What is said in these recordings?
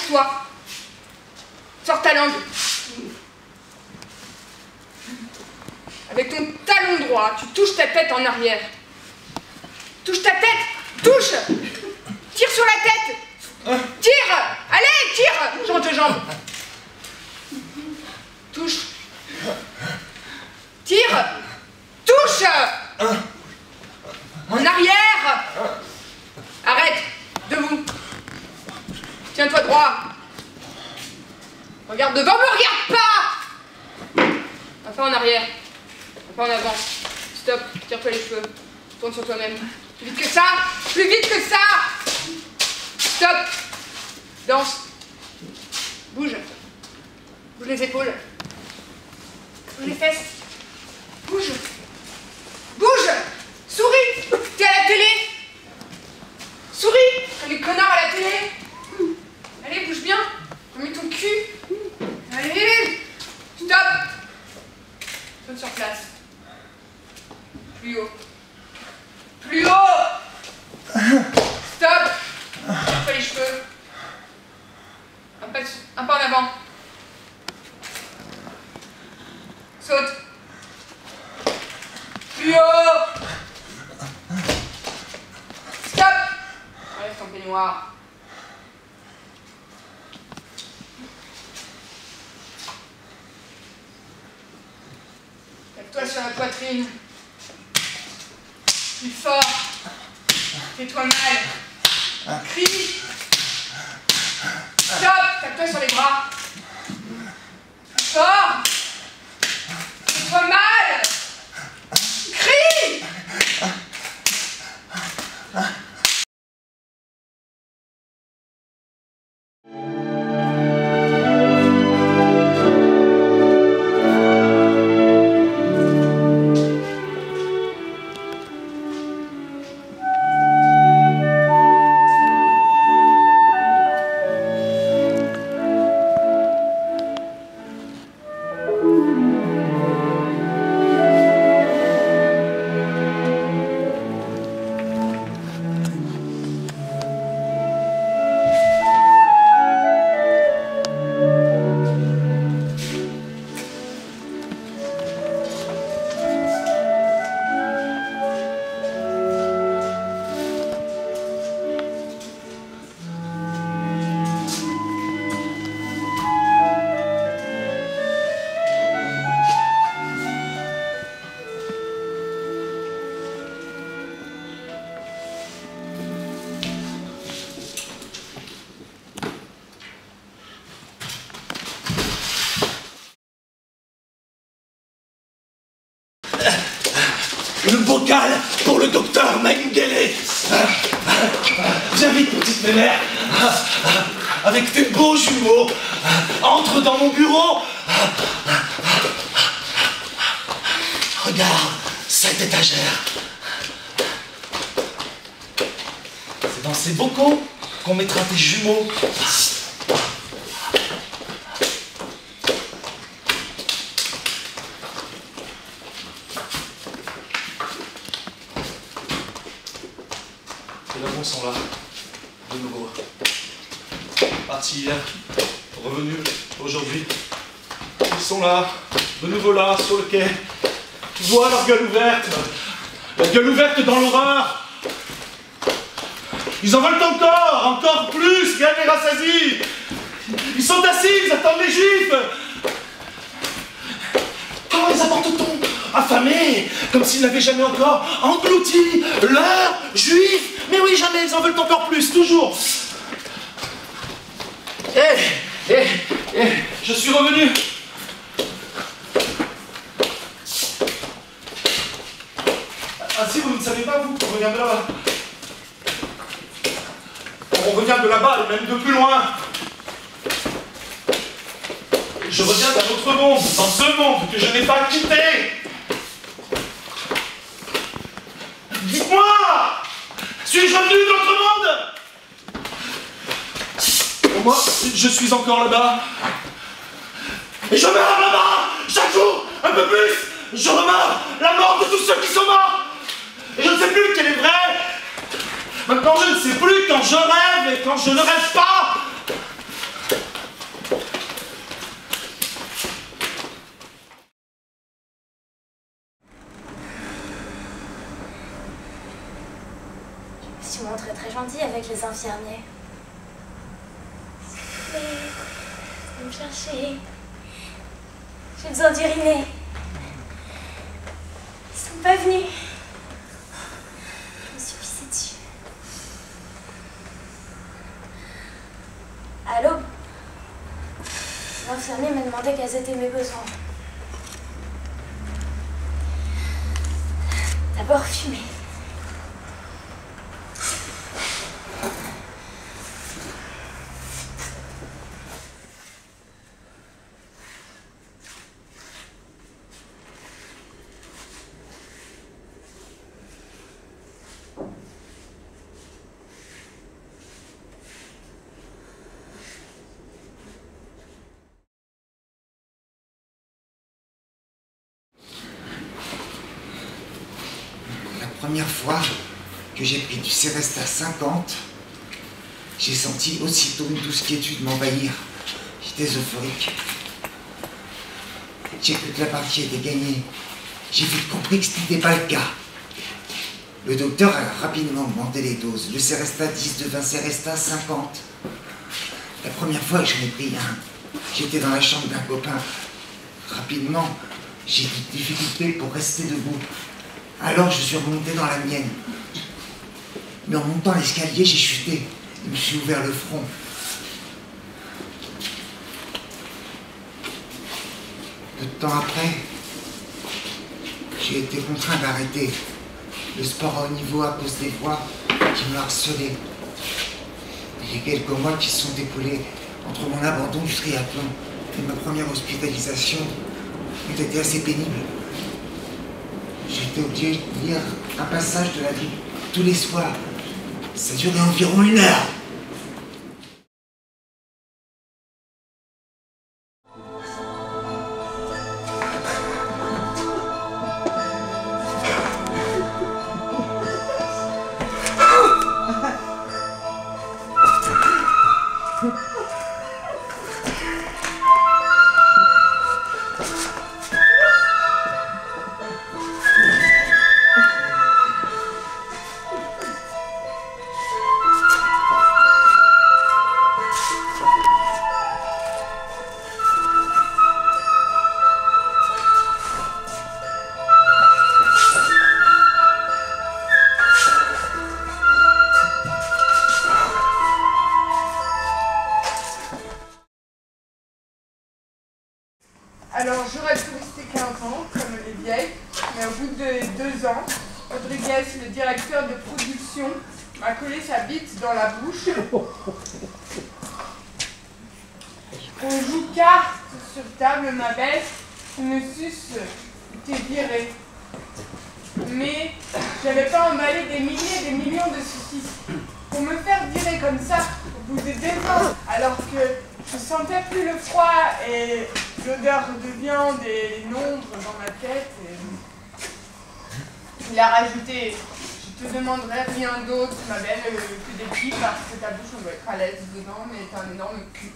Penche-toi. Sors ta langue. Avec ton talon droit, tu touches ta tête en arrière. Touche ta tête. Touche. Tire sur la tête. Tire. Allez, tire. Change de jambe. Touche. Tire. Touche. En arrière. Arrête. Debout. Tiens-toi droit. Regarde devant, me regarde pas. Un pas en arrière. Un pas en avant. Stop. Tire-toi les cheveux. Tourne sur toi-même. Plus vite que ça. Plus vite que ça. Stop. Danse. Bouge. Bouge les épaules. Bouge les fesses. Bouge. Bouge. Souris. T'es à la télé. Souris. Comme les connards à la télé. Allez, bouge bien. Mets ton cul. Allez. Stop. Saute sur place. Plus haut. Plus haut. Stop. Tire-toi les cheveux. Un pas en avant. Saute. Plus haut. Stop. Enlève ton peignoir. Lève-toi sur la poitrine. Plus fort. Fais-toi mal. Crie. Stop. Tape-toi sur les bras. Plus fort. Fais-toi mal. Crie. Le bocal pour le docteur Mengele. Viens vite, petite mémère. Avec tes beaux jumeaux. Entre dans mon bureau. Regarde cette étagère. C'est dans ces bocaux qu'on mettra tes jumeaux. Les wagons sont là, de nouveau. Partis hier, revenus aujourd'hui. Ils sont là, de nouveau là, sur le quai. Tu vois leur gueule ouverte. La gueule ouverte dans l'horreur. Ils en veulent encore plus, viens les rassasies. Ils sont assis, ils attendent les juifs. Comment les apporte-t-on? Affamés, comme s'ils n'avaient jamais encore englouti leurs juifs. Mais oui, jamais, ils en veulent encore plus, toujours. Je suis revenu. Ah si, vous ne savez pas, vous, on revient de là-bas. On revient de là-bas, et même de plus loin. Je reviens d'un autre monde, dans ce monde que je n'ai pas quitté. Dites-moi, suis-je venu d'autre monde? Pour moi, je suis encore là-bas. Et je meurs là-bas, chaque jour, un peu plus. Je remeurs la mort de tous ceux qui sont morts. Et je ne sais plus quel est vrai. Maintenant, je ne sais plus quand je rêve et quand je ne rêve pas. Tu montres très gentil avec les infirmiers. Mais, viens me chercher. J'ai besoin d'uriner. Ils sont pas venus. Je me suis pissée dessus. À l'aube, l'infirmier m'a demandé quels étaient mes besoins. D'abord fumer. La première fois que j'ai pris du Céresta 50, j'ai senti aussitôt une douce quiétude m'envahir. J'étais euphorique. J'ai cru que la partie était gagnée. J'ai vite compris que ce n'était pas le cas. Le docteur a rapidement augmenté les doses. Le Céresta 10 devint Céresta 50. La première fois que j'en ai pris un, j'étais dans la chambre d'un copain. Rapidement, j'ai eu des difficultés pour rester debout. Alors je suis remonté dans la mienne. Mais en montant l'escalier, j'ai chuté. Je me suis ouvert le front. Peu de temps après, j'ai été contraint d'arrêter le sport à haut niveau à cause des voix qui me harcelaient. Il y a quelques mois qui se sont écoulés entre mon abandon du triathlon et ma première hospitalisation ont été assez pénibles. J'ai été obligé de lire un passage de la Bible tous les soirs. Ça durait environ 1 heure. Alors j'aurais pu rester 15 ans, comme les vieilles, mais au bout de 2 ans, Rodriguez, le directeur de production, m'a collé sa bite dans la bouche. On joue cartes sur table, ma belle, je me suis été virée. Mais j'avais pas emballé des milliers et des millions de saucisses. Pour me faire virer comme ça, au bout de 2 ans, alors que je sentais plus le froid et l'odeur de viande et l'ombre dans ma tête. Il a rajouté, je te demanderai rien d'autre, ma belle, que des pipes, parce que ta bouche, on doit être à l'aise dedans, mais t'as un énorme cul.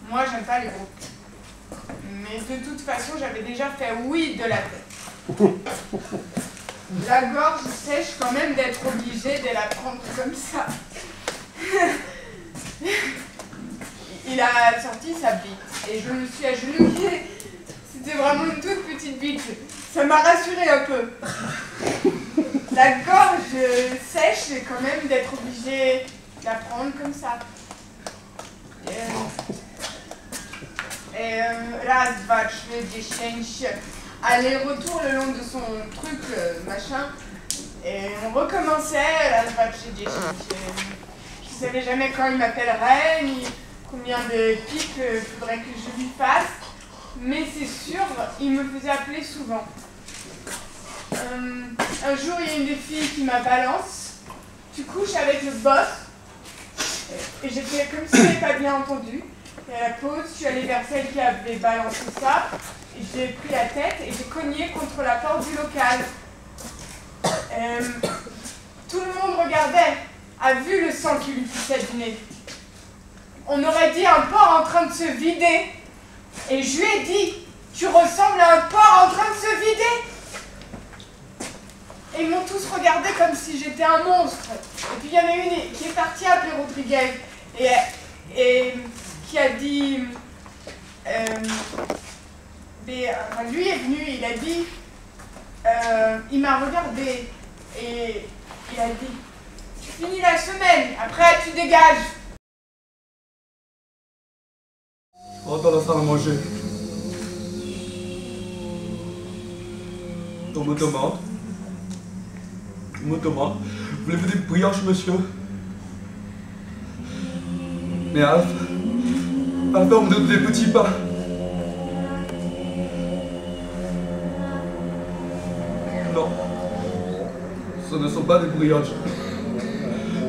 Moi, j'aime pas les gros. Mais de toute façon, j'avais déjà fait oui de la tête. La gorge sèche quand même d'être obligée de la prendre comme ça. Il a sorti sa bite et je me suis agenouillée. C'était vraiment une toute petite bite. Ça m'a rassurée un peu. La gorge sèche et quand même d'être obligée de la prendre comme ça. Aller-retour le long de son truc, machin. Et on recommençait, je savais jamais quand il m'appellerait, ni combien de pics faudrait que je lui fasse. Mais c'est sûr, il me faisait appeler souvent. Un jour, il y a une des filles qui m'a balance. Tu couches avec le boss. Et j'ai fait comme si je n'avais pas bien entendu. Et à la pause, je suis allée vers celle qui avait balancé ça. Et j'ai pris la tête et j'ai cogné contre la porte du local. Tout le monde regardait, a vu le sang qui lui poussait du nez. On aurait dit un porc en train de se vider. Et je lui ai dit, tu ressembles à un porc en train de se vider. Et ils m'ont tous regardé comme si j'étais un monstre. Et puis il y en a une qui est partie appeler Rodriguez et qui a dit... lui est venu, il a dit... il m'a regardé et il a dit « Tu finis la semaine, après tu dégages !» Rentre dans la salle à manger. On me demande. Voulez-vous des brioches, monsieur? Mais à la fin, on me donne des petits pains. Non. Ce ne sont pas des brioches.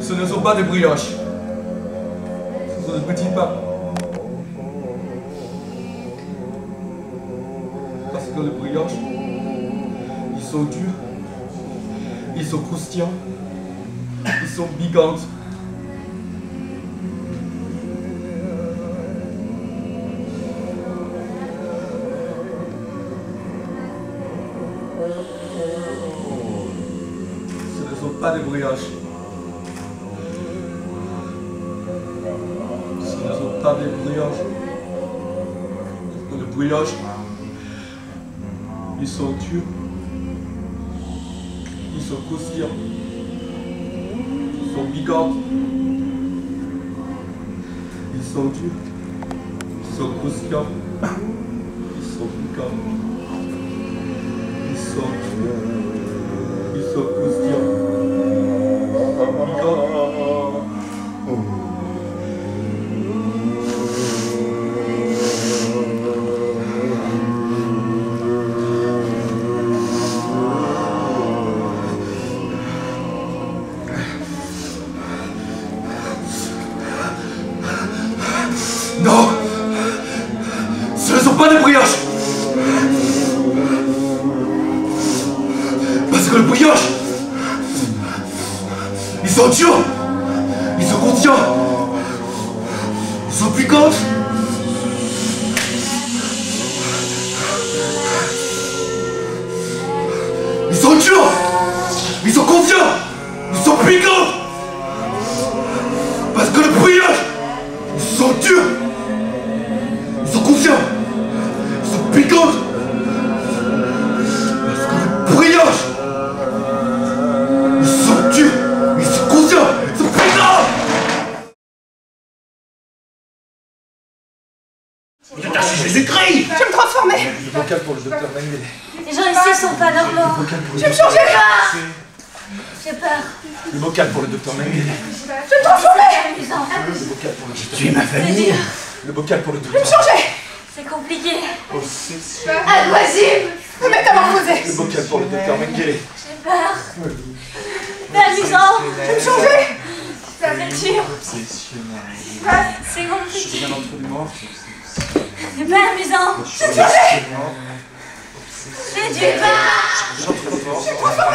Ce ne sont pas des brioches. Ce sont des petits pains. Parce que les brioches, ils sont durs, ils sont croustillants, ils sont piquantes. Ce ne sont pas des brioches. Ce ne sont pas des brioches. Les brioches, ils sont durs, ils sont croustillants, ils sont piquants, ils sont durs, ils sont croustillants, ils sont piquants, ils sont durs, ils sont croustillants, piquants. Non! Ce ne sont pas des brioches! Parce que les brioches, ils sont durs, ils sont croustillants, ils sont piquantes. Ils sont durs, ils sont croustillants, ils sont piquantes. Parce que les brioches, ils sont durs. Ils sont conscients, ils sont piquantes, parce que les brioches, ils sont durs, ils sont conscients, ils sont piquantes. Je les écris. Je vais me transformer. Le vocal pour le docteur Mengele. Les gens ici sont pas normaux. Je vais me changer. J'ai peur. Le vocal pour le docteur Mengele. Je vais me transformer. C'est amusant. Le vocal pour le docteur Tu es ma famille. Le vocal pour le Je vais me docteur. changer. C'est compliqué. Obsession. Impossible. Je vais métamorphoser. Le vocal pour le docteur Mengele. J'ai peur. C'est amusant. Je vais me changer. C'est dur. Obsessionnel. C'est compliqué. Bien absolument. C'est pas amusant. C'est dur. Obsessionnel. C'est dur. J'entre fort.